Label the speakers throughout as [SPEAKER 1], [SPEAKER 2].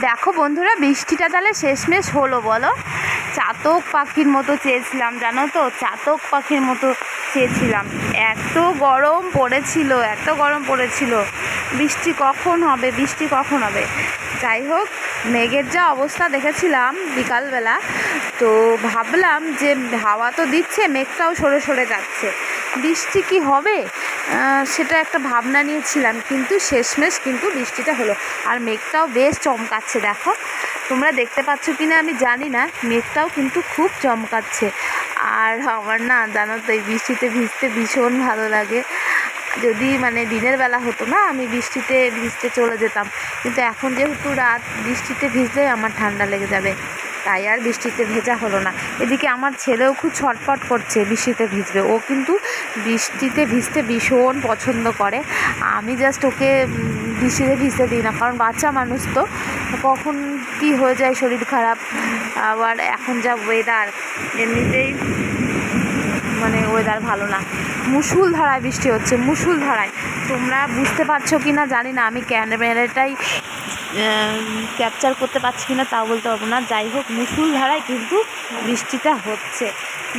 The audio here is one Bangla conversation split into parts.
[SPEAKER 1] দেখো বন্ধুরা, বৃষ্টিটা তাহলে শেষমেশ হলো বলো। চাতক পাখির মতো চেয়েছিলাম, জানো তো, চাতক পাখির মতো চেয়েছিলাম। এত গরম পড়েছিল, এত গরম পড়েছিল। বৃষ্টি কখন হবে, বৃষ্টি কখন হবে। যাই হোক, মেঘের যা অবস্থা দেখেছিলাম বিকালবেলা, তো ভাবলাম যে হাওয়া তো দিচ্ছে, মেঘটাও সরে সরে যাচ্ছে, বৃষ্টি কি হবে সেটা একটা ভাবনা নিয়েছিলাম। কিন্তু শেষমেশ কিন্তু বৃষ্টিটা হলো। আর মেঘটাও বেশ চমকাচ্ছে, দেখো তোমরা দেখতে পাচ্ছ কি না আমি জানি না, মেঘটাও কিন্তু খুব চমকাচ্ছে। আর আমার না, জানো তো, এই বৃষ্টিতে ভিজতে ভীষণ ভালো লাগে। যদি মানে দিনের বেলা হতো না, আমি বৃষ্টিতে ভিজতে চলে যেতাম। কিন্তু এখন যেহেতু রাত, বৃষ্টিতে ভিজলে আমার ঠান্ডা লেগে যাবে, তাই আর বৃষ্টিতে ভেজা হলো না। এদিকে আমার ছেলেও খুব ছটফট করছে বৃষ্টিতে ভিজবে, ও কিন্তু বৃষ্টিতে ভিজতে ভীষণ পছন্দ করে। আমি জাস্ট ওকে বৃষ্টিতে ভিজতে দিই না, কারণ বাচ্চা মানুষ তো, কখন কি হয়ে যায়, শরীর খারাপ। আবার এখন যা ওয়েদার, এমনিতেই মানে ওয়েদার ভালো না। মুষলধারায় বৃষ্টি হচ্ছে, মুষলধারায়। তোমরা বুঝতে পারছো কি না জানি না, আমি ক্যামেরাটাই ক্যাপচার করতে পারছি কি না তাও বলতে পারবো না। যাই হোক, মুষলধারায় কিন্তু বৃষ্টিটা হচ্ছে,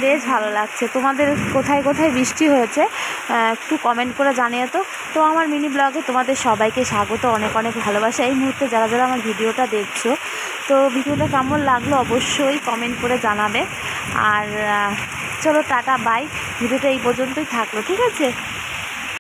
[SPEAKER 1] বেশ ভালো লাগছে। তোমাদের কোথায় কোথায় বৃষ্টি হয়েছে একটু কমেন্ট করে জানিয়ে তো। তো আমার মিনি ব্লগে তোমাদের সবাইকে স্বাগত, অনেক অনেক ভালোবাসা। এই মুহূর্তে যারা যারা আমার ভিডিওটা দেখছো, তো ভিডিওটা কেমন লাগলো অবশ্যই কমেন্ট করে জানাবে। আর চলো টাটা, বাই। ভিডিওটা এই পর্যন্তই থাকলো, ঠিক আছে।